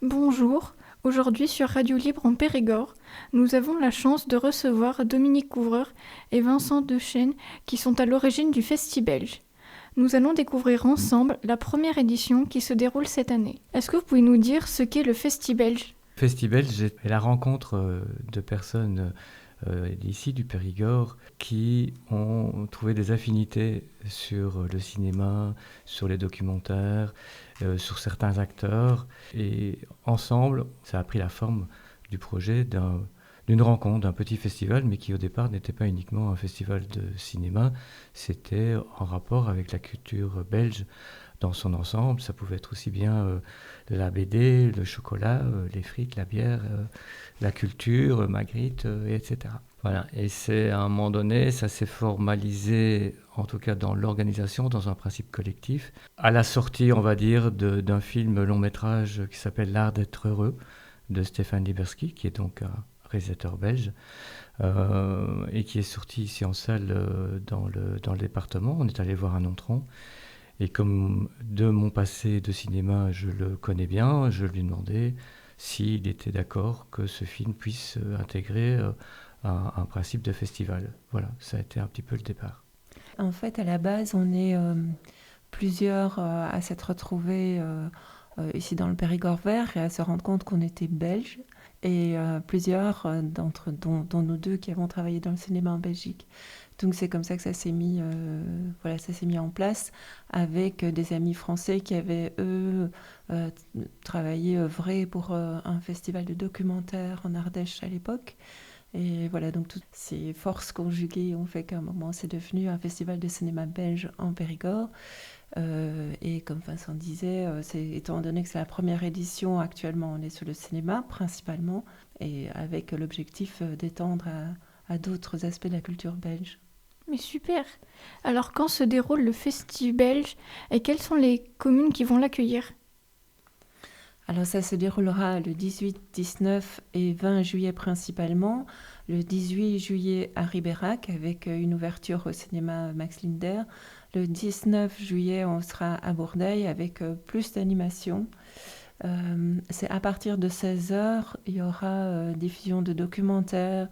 Bonjour, aujourd'hui sur Radio Libre en Périgord, nous avons la chance de recevoir Dominique Couvreur et Vincent Dechêne qui sont à l'origine du Festibelge. Nous allons découvrir ensemble la première édition qui se déroule cette année. Est-ce que vous pouvez nous dire ce qu'est le Festibelge ? Festibelge est la rencontre de personnes d'ici, du Périgord, qui ont trouvé des affinités sur le cinéma, sur les documentaires, sur certains acteurs. Et ensemble, ça a pris la forme du projet d'une rencontre, d'un petit festival, mais qui au départ n'était pas uniquement un festival de cinéma, c'était en rapport avec la culture belge dans son ensemble. Ça pouvait être aussi bien la BD, le chocolat, les frites, la bière, la culture, Magritte, etc. Voilà. Et c'est à un moment donné, ça s'est formalisé, en tout cas dans l'organisation, dans un principe collectif. À la sortie, on va dire, d'un film long métrage qui s'appelle L'Art d'être heureux, de Stéphane Liberski, qui est donc un réalisateur belge, et qui est sorti ici en salle dans le département. On est allé voir à Nontron. Et comme de mon passé de cinéma, je le connais bien, je lui ai demandé s'il était d'accord que ce film puisse intégrer un principe de festival. Voilà, ça a été un petit peu le départ. En fait, à la base, on est plusieurs à s'être retrouvés ici dans le Périgord vert et à se rendre compte qu'on était belges. Et plusieurs dont nous deux qui avons travaillé dans le cinéma en Belgique. Donc c'est comme ça que ça s'est mis en place avec des amis français qui avaient, eux, travaillé, œuvré pour un festival de documentaires en Ardèche à l'époque. Et voilà, donc toutes ces forces conjuguées ont fait qu'à un moment, c'est devenu un festival de cinéma belge en Périgord. Et comme Vincent disait, étant donné que c'est la première édition, actuellement on est sur le cinéma principalement, et avec l'objectif d'étendre à d'autres aspects de la culture belge. Mais super. Alors quand se déroule le Festibelge et quelles sont les communes qui vont l'accueillir ? Alors ça se déroulera le 18, 19 et 20 juillet principalement. Le 18 juillet à Ribérac avec une ouverture au cinéma Max Linder. Le 19 juillet, on sera à Bourdeil avec plus d'animation. C'est à partir de 16h, il y aura diffusion de documentaires,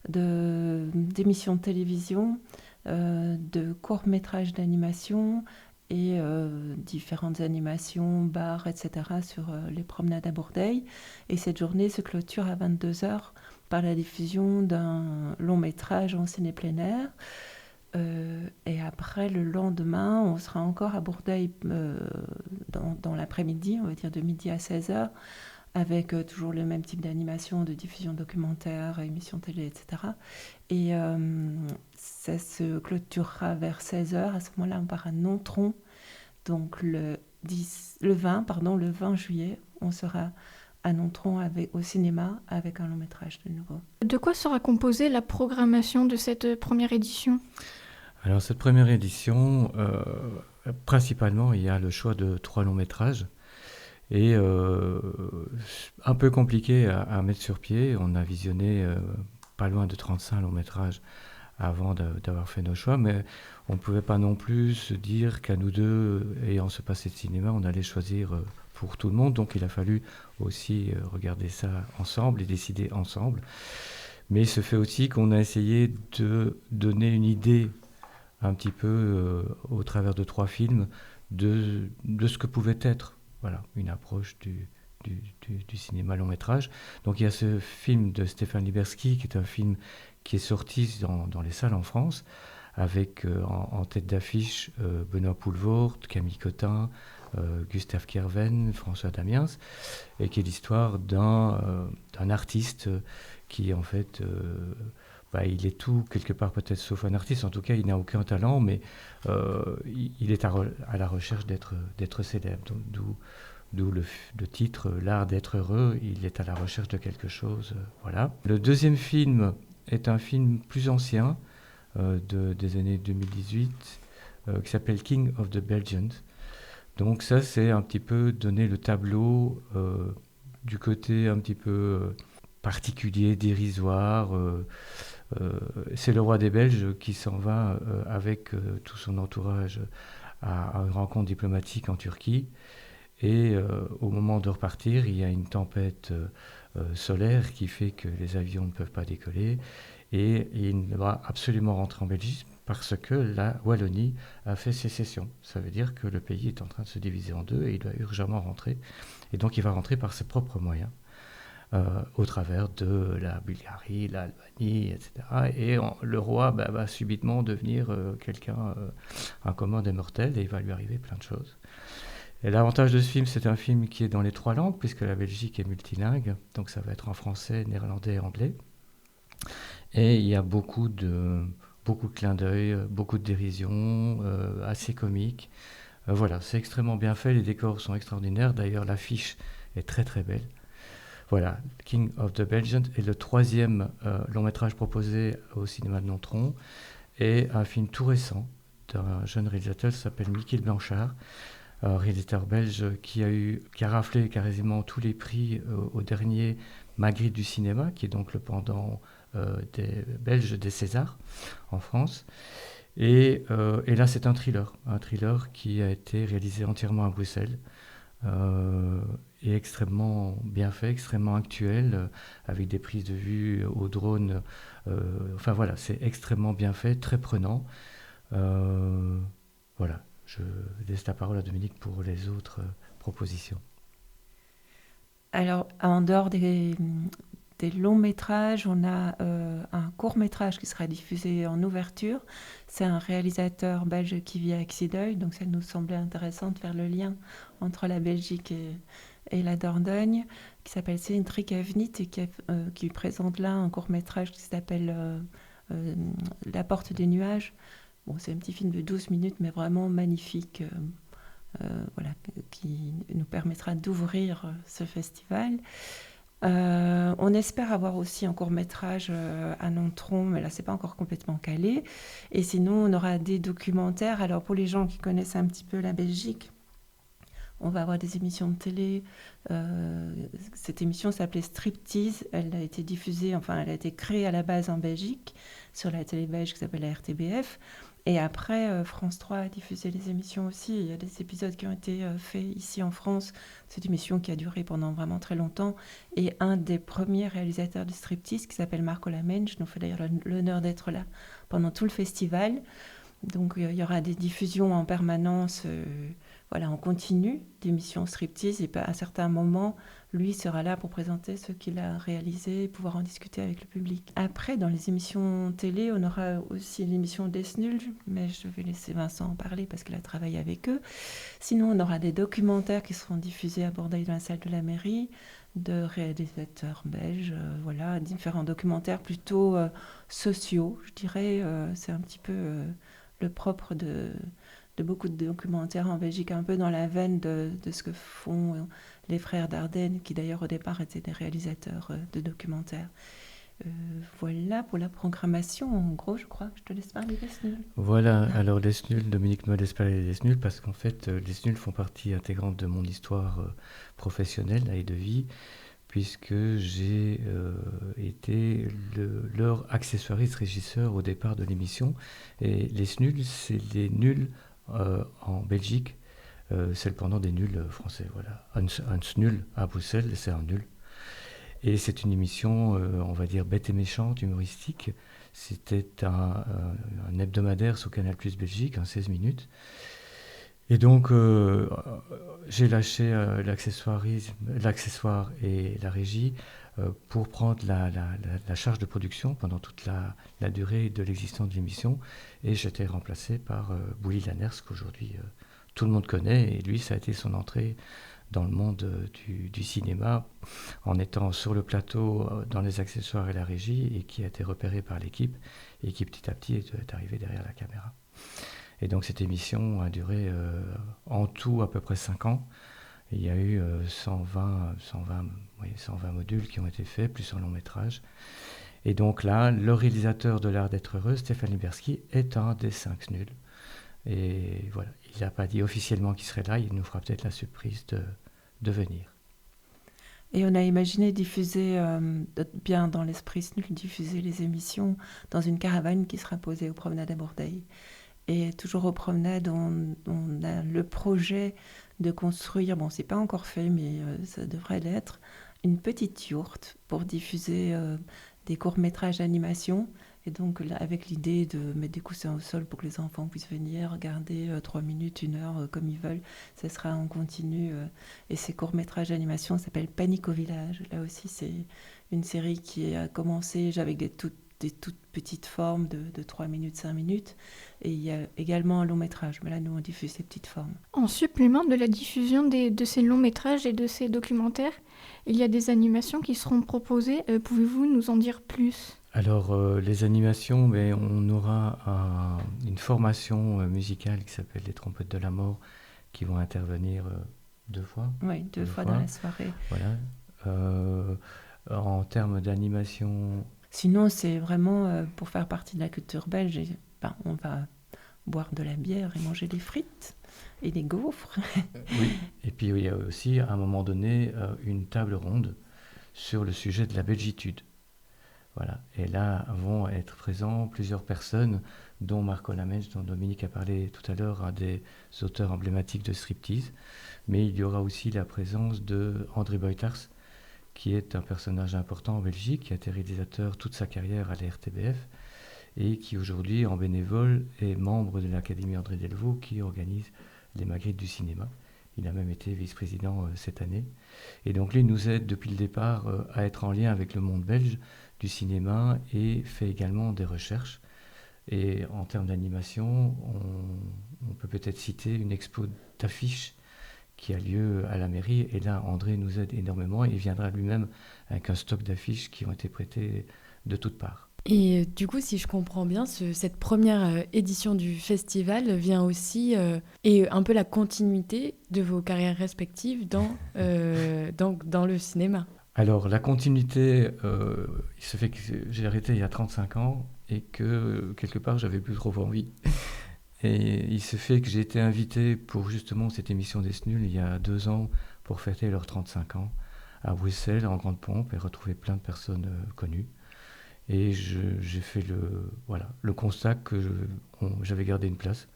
d'émissions de télévision, de courts-métrages d'animation et différentes animations, bars, etc. sur les promenades à Bourdeil. Et cette journée se clôture à 22h par la diffusion d'un long-métrage en ciné plein air. Et après, le lendemain, on sera encore à Bourdeil dans l'après-midi, on va dire de midi à 16h, avec toujours le même type d'animation, de diffusion documentaire, émissions télé, etc. Et ça se clôturera vers 16h. À ce moment-là, on part à Nontron. Donc le 20 juillet, on sera à Nontron au cinéma avec un long métrage de nouveau. De quoi sera composée la programmation de cette première édition ? Alors cette première édition, principalement, il y a le choix de 3 longs métrages. Et un peu compliqué à mettre sur pied. On a visionné pas loin de 35 longs métrages avant d'avoir fait nos choix, mais on ne pouvait pas non plus se dire qu'à nous deux, ayant ce passé de cinéma, on allait choisir pour tout le monde. Donc il a fallu aussi regarder ça ensemble et décider ensemble. Mais il se fait aussi qu'on a essayé de donner une idée un petit peu au travers de 3 films de ce que pouvait être, voilà, une approche du cinéma long métrage. Donc il y a ce film de Stéphane Liberski qui est un film qui est sorti dans les salles en France avec en tête d'affiche Benoît Poelvoort, Camille Cotin, Gustave Kerven, François Damiens, et qui est l'histoire d'un artiste qui en fait il est tout quelque part peut-être sauf un artiste. En tout cas il n'a aucun talent, mais il est à la recherche d'être célèbre, d'où le titre L'Art d'être heureux. Il est à la recherche de quelque chose, voilà. Le deuxième film est un film plus ancien des années 2018 qui s'appelle King of the Belgians. Donc ça, c'est un petit peu donner le tableau du côté un petit peu particulier, dérisoire. C'est le roi des Belges qui s'en va avec tout son entourage à une rencontre diplomatique en Turquie. Et au moment de repartir, il y a une tempête solaire qui fait que les avions ne peuvent pas décoller. Et il doit absolument rentrer en Belgique parce que la Wallonie a fait sécession. Ça veut dire que le pays est en train de se diviser en deux et il doit urgemment rentrer. Et donc il va rentrer par ses propres moyens, au travers de la Bulgarie, l'Albanie, etc. Et le roi va subitement devenir un commode mortel, et il va lui arriver plein de choses. Et l'avantage de ce film, c'est un film qui est dans les 3 langues, puisque la Belgique est multilingue, donc ça va être en français, néerlandais et anglais. Et il y a beaucoup de clins d'œil, beaucoup de dérision, assez comique. Voilà, c'est extrêmement bien fait, les décors sont extraordinaires. D'ailleurs, l'affiche est très très belle. Voilà, King of the Belgians est le 3e long métrage proposé au cinéma de Nontron, et un film tout récent d'un jeune réalisateur qui s'appelle Michiel Blanchard, réalisateur belge qui a raflé quasiment tous les prix au dernier Magritte du cinéma, qui est donc le pendant des Belges des Césars en France. Et là, c'est un thriller qui a été réalisé entièrement à Bruxelles, et extrêmement bien fait, extrêmement actuel, avec des prises de vue au drone. Enfin voilà, c'est extrêmement bien fait, très prenant. Voilà, je laisse la parole à Dominique pour les autres propositions. Alors, en dehors des longs métrages, on a un court métrage qui sera diffusé en ouverture. C'est un réalisateur belge qui vit à Exideuil, donc ça nous semblait intéressant de faire le lien entre la Belgique et la Dordogne, qui s'appelle Cédric Avenit et qui présente là un court métrage qui s'appelle La Porte des Nuages. Bon, c'est un petit film de 12 minutes, mais vraiment magnifique, voilà, qui nous permettra d'ouvrir ce festival. On espère avoir aussi un court-métrage à Nontron, mais là, c'est pas encore complètement calé. Et sinon, on aura des documentaires. Alors, pour les gens qui connaissent un petit peu la Belgique, on va avoir des émissions de télé. Cette émission s'appelait Striptease. Elle a été diffusée, enfin, elle a été créée à la base en Belgique, sur la télé belge qui s'appelle la RTBF. Et après, France 3 a diffusé les émissions aussi. Il y a des épisodes qui ont été faits ici en France. C'est une émission qui a duré pendant vraiment très longtemps. Et un des premiers réalisateurs de Striptease, qui s'appelle Marco Lamenche, nous fait d'ailleurs l'honneur d'être là pendant tout le festival. Donc il y aura des diffusions en permanence, voilà, en continu d'émissions Striptease. Et à certains moments, lui sera là pour présenter ce qu'il a réalisé et pouvoir en discuter avec le public. Après, dans les émissions télé, on aura aussi l'émission Des Nuls, mais je vais laisser Vincent en parler parce qu'il a travaillé avec eux. Sinon, on aura des documentaires qui seront diffusés à Bordeaux dans la salle de la mairie, de réalisateurs belges, voilà, différents documentaires plutôt sociaux, je dirais. C'est un petit peu le propre de beaucoup de documentaires en Belgique, un peu dans la veine de ce que font les frères Dardenne, qui d'ailleurs au départ étaient des réalisateurs de documentaires. Voilà pour la programmation, en gros, je crois. Je te laisse parler des Snuls. Voilà, alors les Snuls, Dominique me laisse parler des Snuls, parce qu'en fait, les Snuls font partie intégrante de mon histoire professionnelle et de vie, puisque j'ai été leur accessoiriste régisseur au départ de l'émission. Et les Snuls, c'est les nuls en Belgique, c'est le pendant des nuls français. Voilà. Un Snul à Bruxelles, c'est un nul. Et c'est une émission, on va dire, bête et méchante, humoristique. C'était un hebdomadaire sur Canal+ Belgique, en 16 minutes. Et donc, j'ai lâché l'accessoire et la régie pour prendre la charge de production pendant toute la durée de l'existence de l'émission. Et j'étais remplacé par Bouli Lanners, qu'aujourd'hui tout le monde connaît. Et lui, ça a été son entrée dans le monde du cinéma, en étant sur le plateau, dans les accessoires et la régie, et qui a été repéré par l'équipe, et qui petit à petit est arrivé derrière la caméra. Et donc cette émission a duré en tout à peu près 5 ans. Il y a eu 120 modules qui ont été faits, plus un long métrage. Et donc là, le réalisateur de L'Art d'être heureux, Stéphane Liberski, est un des 5 Snuls. Et voilà, il n'a pas dit officiellement qu'il serait là, il nous fera peut-être la surprise de venir. Et on a imaginé diffuser, bien dans l'esprit Snul, diffuser les émissions dans une caravane qui sera posée aux promenades à Bordeaux. Et toujours aux promenades, on a le projet de construire, bon, c'est pas encore fait, mais ça devrait l'être, une petite yourte pour diffuser des courts-métrages d'animation. Et donc, là, avec l'idée de mettre des coussins au sol pour que les enfants puissent venir regarder 3 minutes, 1 heure, comme ils veulent. Ça sera en continu. Et ces courts-métrages d'animation s'appellent Panique au village. Là aussi, c'est une série qui a commencé avec des toutes petites formes de 3 minutes, 5 minutes. Et il y a également un long métrage. Mais là, nous, on diffuse ces petites formes. En supplément de la diffusion de ces longs métrages et de ces documentaires, il y a des animations qui seront proposées. Pouvez-vous nous en dire plus ? Alors, les animations, on aura une formation musicale qui s'appelle les Trompettes de la Mort, qui vont intervenir 2 fois. Oui, 2 fois dans la soirée. Voilà. En termes d'animation... Sinon, c'est vraiment pour faire partie de la culture belge. On va boire de la bière et manger des frites et des gaufres. Oui, et puis il y a aussi, à un moment donné, une table ronde sur le sujet de la belgitude. Voilà. Et là vont être présents plusieurs personnes, dont Marco Lamèche, dont Dominique a parlé tout à l'heure, un des auteurs emblématiques de striptease. Mais il y aura aussi la présence de André Beutars, qui est un personnage important en Belgique, qui a été réalisateur toute sa carrière à la RTBF, et qui aujourd'hui, en bénévole, est membre de l'Académie André Delvaux, qui organise les Magritte du cinéma. Il a même été vice-président cette année. Et donc lui nous aide depuis le départ à être en lien avec le monde belge du cinéma et fait également des recherches. Et en termes d'animation, on peut peut-être citer une expo d'affiches qui a lieu à la mairie. Et là, André nous aide énormément et il viendra lui-même avec un stock d'affiches qui ont été prêtées de toutes parts. Et du coup, si je comprends bien, cette première édition du festival vient aussi, et un peu la continuité de vos carrières respectives dans le cinéma. Alors, la continuité, il se fait que j'ai arrêté il y a 35 ans et que, quelque part, j'avais plus trop envie. Et il se fait que j'ai été invité pour justement cette émission des Snuls il y a 2 ans pour fêter leurs 35 ans à Bruxelles en grande pompe et retrouver plein de personnes connues. Et j'ai fait le constat que j'avais gardé une place.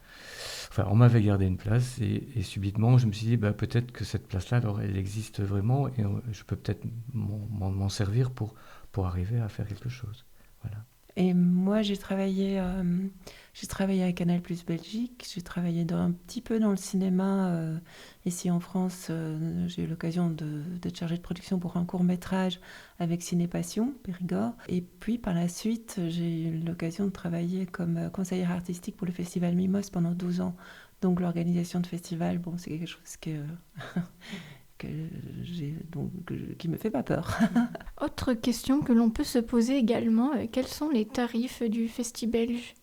Enfin, on m'avait gardé une place et subitement, je me suis dit, peut-être que cette place-là, alors, elle existe vraiment et je peux peut-être m'en servir pour arriver à faire quelque chose. Voilà. Et moi, j'ai travaillé à Canal+ Belgique, j'ai travaillé un petit peu dans le cinéma. Ici en France, j'ai eu l'occasion d'être chargée de production pour un court-métrage avec Ciné Passion, Périgord. Et puis par la suite, j'ai eu l'occasion de travailler comme conseillère artistique pour le festival Mimos pendant 12 ans. Donc l'organisation de festivals, bon, c'est quelque chose qui me fait pas peur. Autre question que l'on peut se poser également, quels sont les tarifs du Festibelge ?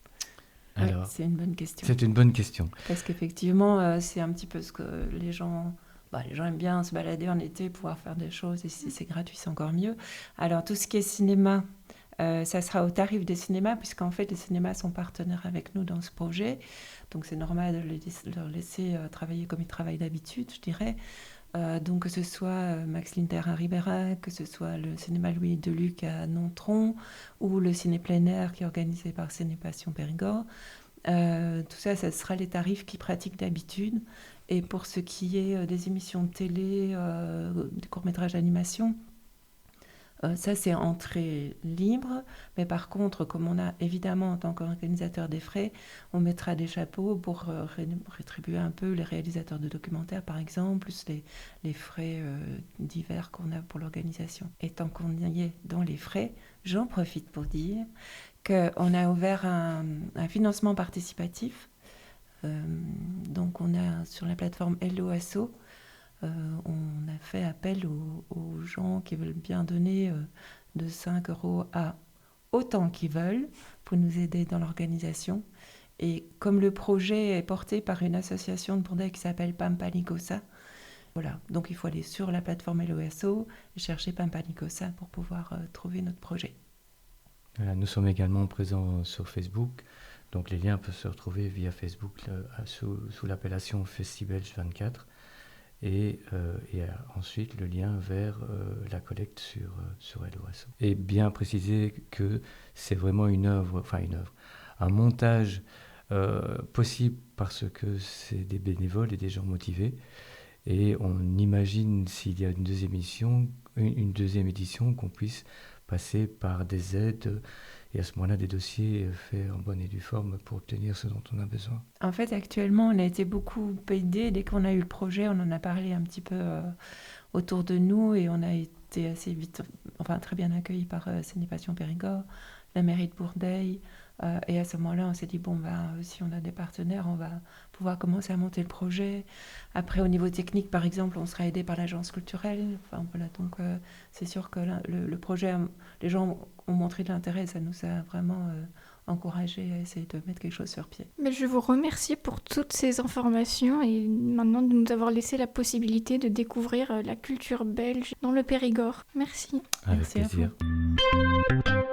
Alors, c'est une bonne question. C'est une bonne question. Parce qu'effectivement, c'est un petit peu ce que les gens aiment bien se balader en été, pouvoir faire des choses, et si c'est gratuit, c'est encore mieux. Alors, tout ce qui est cinéma, ça sera au tarif des cinémas, puisqu'en fait, les cinémas sont partenaires avec nous dans ce projet. Donc, c'est normal de leur laisser travailler comme ils travaillent d'habitude, je dirais. Donc que ce soit Max Linder à Ribérac, que ce soit le cinéma Louis Deluc à Nontron ou le ciné plein air qui est organisé par Ciné Passion Périgord, tout ça, ça sera les tarifs qu'ils pratiquent d'habitude. Et pour ce qui est des émissions de télé, des courts-métrages d'animation, ça c'est entrée libre, mais par contre, comme on a évidemment en tant qu'organisateur des frais, on mettra des chapeaux pour rétribuer un peu les réalisateurs de documentaires par exemple, plus les frais divers qu'on a pour l'organisation. Et tant qu'on y est dans les frais, j'en profite pour dire qu'on a ouvert un financement participatif. Donc on a sur la plateforme Hello Asso, on a fait appel aux gens qui veulent bien donner de 5 € à autant qu'ils veulent pour nous aider dans l'organisation. Et comme le projet est porté par une association de Bourdeille qui s'appelle Pampalicosa, voilà, donc il faut aller sur la plateforme LOSO et chercher Pampalicosa pour pouvoir trouver notre projet. Voilà, nous sommes également présents sur Facebook, donc les liens peuvent se retrouver via Facebook sous l'appellation Festibelge 24. Et ensuite le lien vers la collecte sur LOASO. Et bien préciser que c'est vraiment un montage possible parce que c'est des bénévoles et des gens motivés Et on imagine, s'il y a une deuxième édition, qu'on puisse passer par des aides et à ce moment-là des dossiers faits en bonne et due forme pour obtenir ce dont on a besoin. En fait, actuellement, on a été beaucoup aidés. Dès qu'on a eu le projet, on en a parlé un petit peu autour de nous et on a été assez vite, très bien accueillis par Cénipation Périgord, la mairie de Bourdeil. Et à ce moment-là, on s'est dit, si on a des partenaires, on va pouvoir commencer à monter le projet. Après, au niveau technique, par exemple, on sera aidé par l'agence culturelle. Donc c'est sûr que le projet, les gens ont montré de l'intérêt, ça nous a vraiment encouragés à essayer de mettre quelque chose sur pied. Mais je vous remercie pour toutes ces informations et maintenant de nous avoir laissé la possibilité de découvrir la culture belge dans le Périgord. Merci. Avec Merci à plaisir. vous.